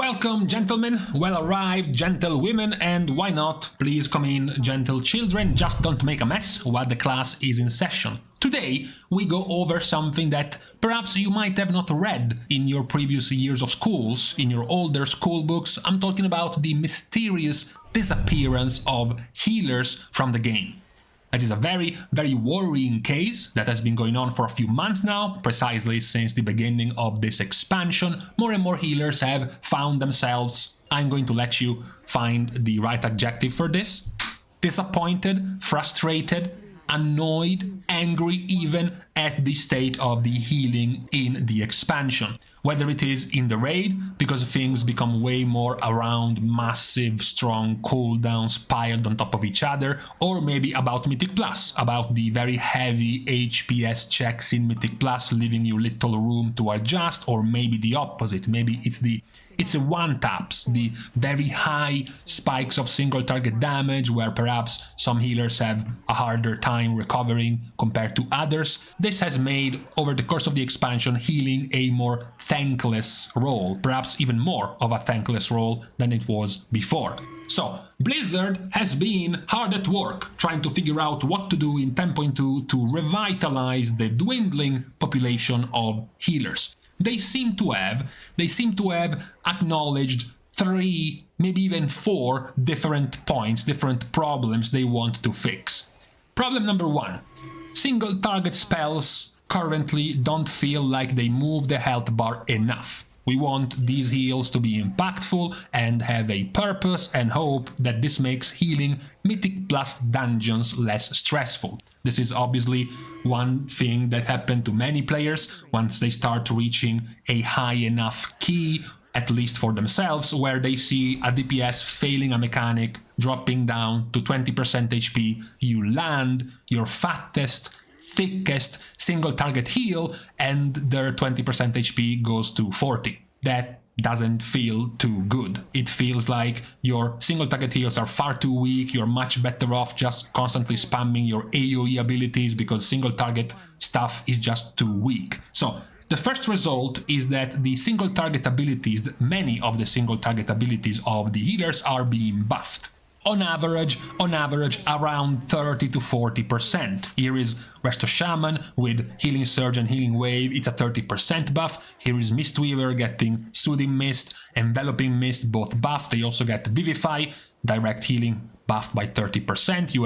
Welcome, gentlemen, well arrived, gentle women, and why not, please come in, gentle children, just don't make a mess while the class is in session. Today, we go over something that perhaps you might have not read in your previous years of schools, in your older school books. I'm talking about the mysterious disappearance of healers from the game. It is a very, very worrying case that has been going on for a few months now, precisely since the beginning of this expansion. More and more healers have found themselves, I'm going to let you find the right adjective for this, disappointed, frustrated, annoyed, angry even at the state of the healing in the expansion. Whether it is in the raid, because things become way more around massive, strong cooldowns piled on top of each other, or maybe about Mythic Plus, about the very heavy HPS checks in Mythic Plus, leaving you little room to adjust, or maybe the opposite, maybe it's the one-taps, the very high spikes of single target damage, where perhaps some healers have a harder time recovering compared to others. This has made, over the course of the expansion, healing a more thankless role, perhaps even more of a thankless role than it was before. So, Blizzard has been hard at work trying to figure out what to do in 10.2 to revitalize the dwindling population of healers. They seem to have acknowledged 3, maybe even 4 different points, different problems they want to fix. Problem number 1. Single target spells currently don't feel like they move the health bar enough. We want these heals to be impactful and have a purpose, and hope that this makes healing Mythic Plus dungeons less stressful. This is obviously one thing that happened to many players once they start reaching a high enough key, at least for themselves, where they see a DPS failing a mechanic, dropping down to 20% HP, you land your fattest, thickest single target heal, and their 20% HP goes to 40. That doesn't feel too good. It feels like your single target heals are far too weak, you're much better off just constantly spamming your AoE abilities because single target stuff is just too weak. So the first result is that the single target abilities, many of the single target abilities of the healers are being buffed. On average, around 30 to 40%. Here is Resto Shaman with Healing Surge and Healing Wave, it's a 30% buff. Here is Mistweaver getting Soothing Mist, Enveloping Mist, both buffed. They also get Vivify, Direct Healing buffed by 30%. You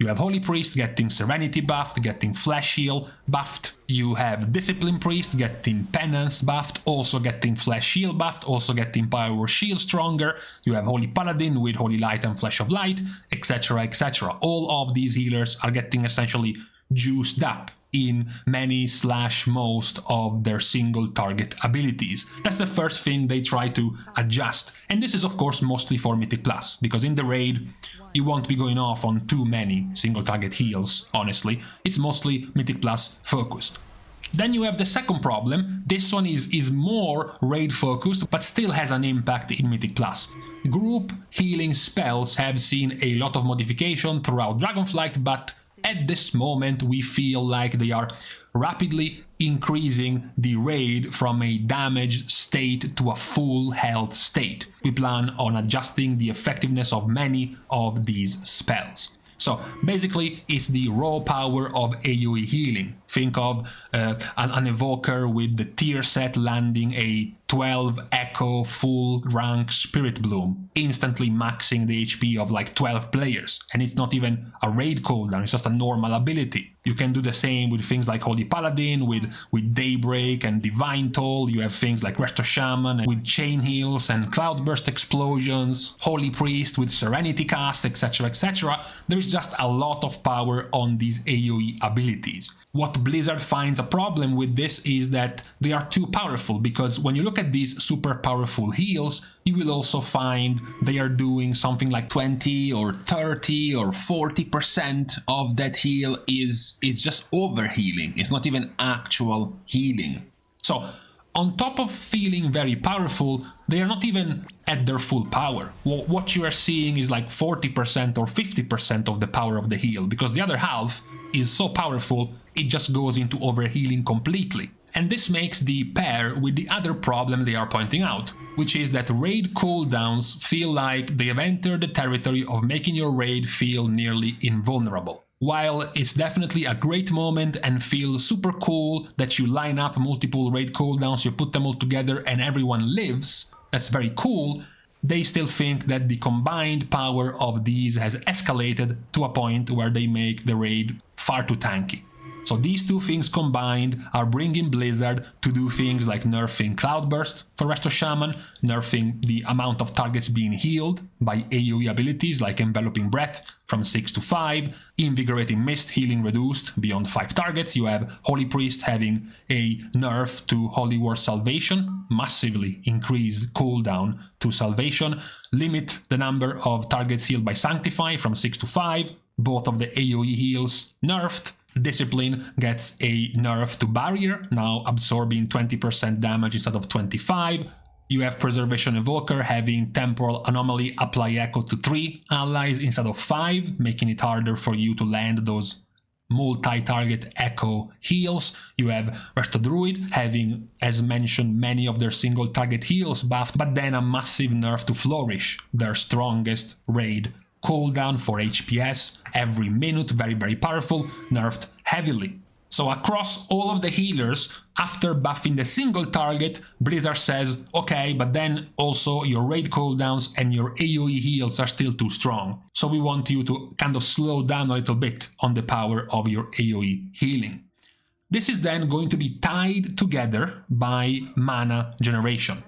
have Holy Priest getting Serenity buffed, getting Flesh Heal buffed. You have Discipline Priest getting Penance buffed, also getting Flesh Heal buffed, also getting Power Shield stronger. You have Holy Paladin with Holy Light and Flesh of Light, etc, etc. All of these healers are getting essentially juiced up in many/most of their single target abilities. That's the first thing they try to adjust. And this is of course mostly for Mythic Plus, because in the raid you won't be going off on too many single target heals, honestly. It's mostly Mythic Plus focused. Then you have the second problem. This one is more raid focused, but still has an impact in Mythic Plus. Group healing spells have seen a lot of modification throughout Dragonflight, but at this moment we feel like they are rapidly increasing the raid from a damaged state to a full health state. We plan on adjusting the effectiveness of many of these spells. So basically it's the raw power of AoE healing. Think of an evoker with the tier set landing a 12 Echo full rank Spirit Bloom, instantly maxing the HP of like 12 players. And it's not even a raid cooldown, it's just a normal ability. You can do the same with things like Holy Paladin, with Daybreak and Divine Toll. You have things like Resto Shaman with Chain Heals and Cloudburst Explosions, Holy Priest with Serenity Cast, etc, etc. There is just a lot of power on these AoE abilities. What Blizzard finds a problem with this is that they are too powerful, because when you look at these super powerful heals, you will also find they are doing something like 20 or 30 or 40% of that heal is just overhealing. It's not even actual healing. So on top of feeling very powerful, they are not even at their full power. What you are seeing is like 40% or 50% of the power of the heal, because the other half is so powerful it just goes into overhealing completely. And this makes the pair with the other problem they are pointing out, which is that raid cooldowns feel like they have entered the territory of making your raid feel nearly invulnerable. While it's definitely a great moment and feels super cool that you line up multiple raid cooldowns, you put them all together and everyone lives, that's very cool, they still think that the combined power of these has escalated to a point where they make the raid far too tanky. So these two things combined are bringing Blizzard to do things like nerfing Cloudburst for Resto Shaman, nerfing the amount of targets being healed by AoE abilities like Enveloping Breath from 6 to 5, Invigorating Mist healing reduced beyond 5 targets. You have Holy Priest having a nerf to Holy War Salvation, massively increase cooldown to Salvation, limit the number of targets healed by Sanctify from 6 to 5, both of the AoE heals nerfed. Discipline gets a nerf to Barrier, now absorbing 20% damage instead of 25. You have Preservation Evoker having Temporal Anomaly apply Echo to 3 allies instead of 5, making it harder for you to land those multi-target Echo heals. You have Resto Druid having, as mentioned, many of their single target heals buffed, but then a massive nerf to Flourish, their strongest raid cooldown for HPS every minute, very, very powerful, nerfed heavily. So across all of the healers, after buffing the single target, Blizzard says, okay, but then also your raid cooldowns and your AoE heals are still too strong. So we want you to kind of slow down a little bit on the power of your AoE healing. This is then going to be tied together by mana generation.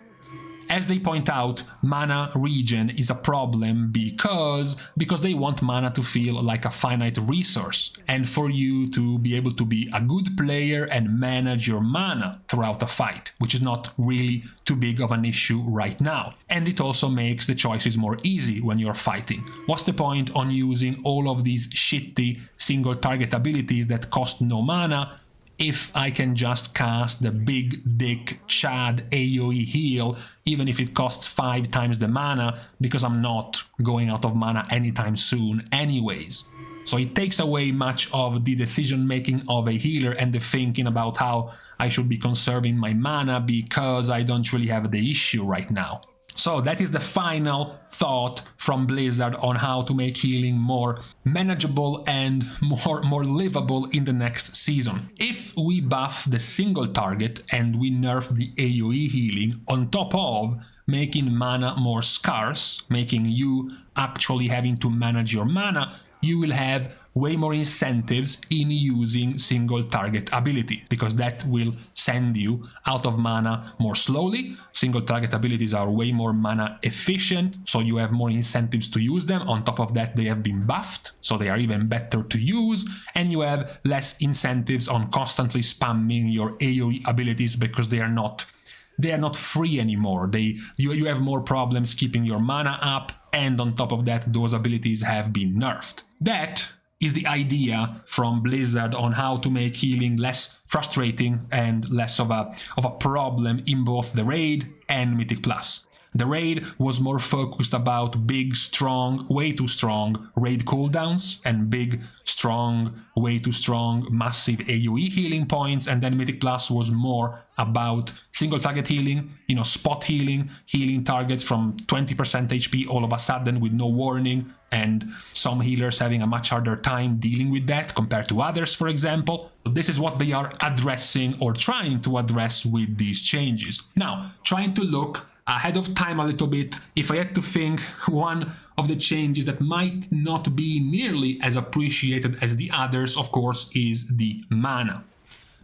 As they point out, mana regen is a problem because they want mana to feel like a finite resource, and for you to be able to be a good player and manage your mana throughout a fight, which is not really too big of an issue right now. And it also makes the choices more easy when you're fighting. What's the point on using all of these shitty single target abilities that cost no mana if I can just cast the big dick Chad AoE heal, even if it costs 5 times the mana, because I'm not going out of mana anytime soon anyways. So it takes away much of the decision making of a healer and the thinking about how I should be conserving my mana because I don't really have the issue right now. So that is the final thought from Blizzard on how to make healing more manageable and more livable in the next season. If we buff the single target and we nerf the AoE healing on top of making mana more scarce, making you actually having to manage your mana, you will have way more incentives in using single target ability, because that will send you out of mana more slowly. Single target abilities are way more mana efficient, so you have more incentives to use them. On top of that, they have been buffed, so they are even better to use, and you have less incentives on constantly spamming your AoE abilities because they are not free anymore. You have more problems keeping your mana up, and on top of that, those abilities have been nerfed. That is the idea from Blizzard on how to make healing less frustrating and less of a problem in both the raid and Mythic Plus. The raid was more focused about big, strong, way too strong raid cooldowns and big, strong, way too strong, massive AoE healing points, and then Mythic Plus was more about single target healing, spot healing, healing targets from 20% HP all of a sudden with no warning, and some healers having a much harder time dealing with that compared to others, for example. This is what they are addressing or trying to address with these changes. Now, trying to look ahead of time a little bit, if I had to think, one of the changes that might not be nearly as appreciated as the others, of course, is the mana.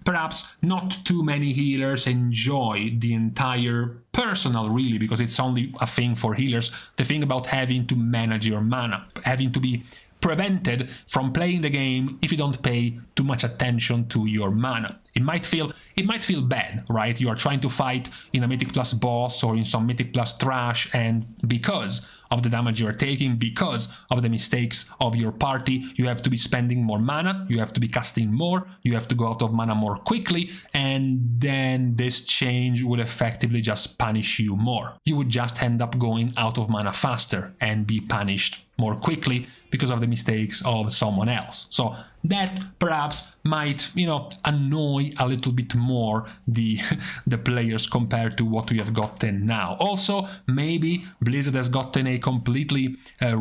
Perhaps not too many healers enjoy the entire personal, really, because it's only a thing for healers, the thing about having to manage your mana, having to be prevented from playing the game if you don't pay too much attention to your mana. It might feel bad, right? You are trying to fight in a Mythic Plus boss or in some Mythic Plus trash, and because of the damage you are taking, because of the mistakes of your party, you have to be spending more mana, you have to be casting more, you have to go out of mana more quickly, and then this change would effectively just punish you more. You would just end up going out of mana faster and be punished more quickly because of the mistakes of someone else. So that perhaps might, annoy a little bit more the players compared to what we have gotten now. Also, maybe Blizzard has gotten a completely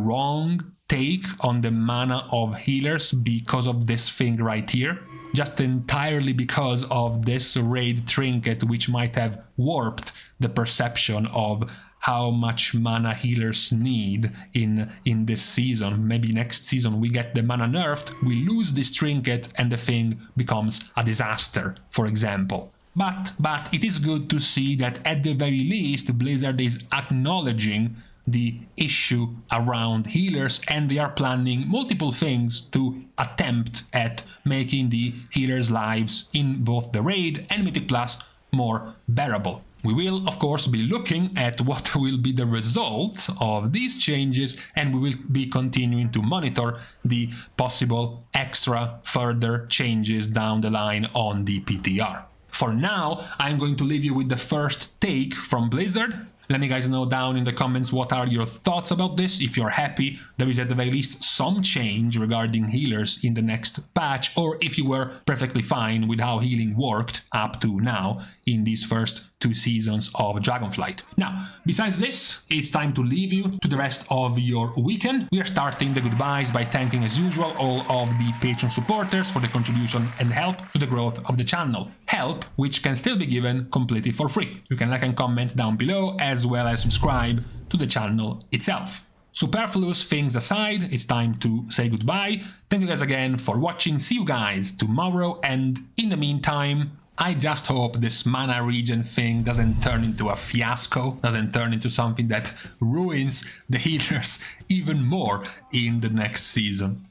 wrong take on the mana of healers because of this thing right here, just entirely because of this raid trinket, which might have warped the perception of how much mana healers need in this season. Maybe next season we get the mana nerfed, we lose this trinket and the thing becomes a disaster, for example. But it is good to see that at the very least Blizzard is acknowledging the issue around healers, and they are planning multiple things to attempt at making the healers' lives in both the raid and Mythic Plus more bearable. We will, of course, be looking at what will be the result of these changes, and we will be continuing to monitor the possible extra further changes down the line on the PTR. For now, I'm going to leave you with the first take from Blizzard. Let me guys know down in the comments what are your thoughts about this, if you're happy there is at the very least some change regarding healers in the next patch, or if you were perfectly fine with how healing worked up to now in these first 2 seasons of Dragonflight. Now, besides this, it's time to leave you to the rest of your weekend. We are starting the goodbyes by thanking, as usual, all of the Patreon supporters for the contribution and help to the growth of the channel. Help which can still be given completely for free. You can like and comment down below, as well as subscribe to the channel itself. Superfluous things aside, it's time to say goodbye. Thank you guys again for watching. See you guys tomorrow, and in the meantime, I just hope this mana regen thing doesn't turn into a fiasco, doesn't turn into something that ruins the healers even more in the next season.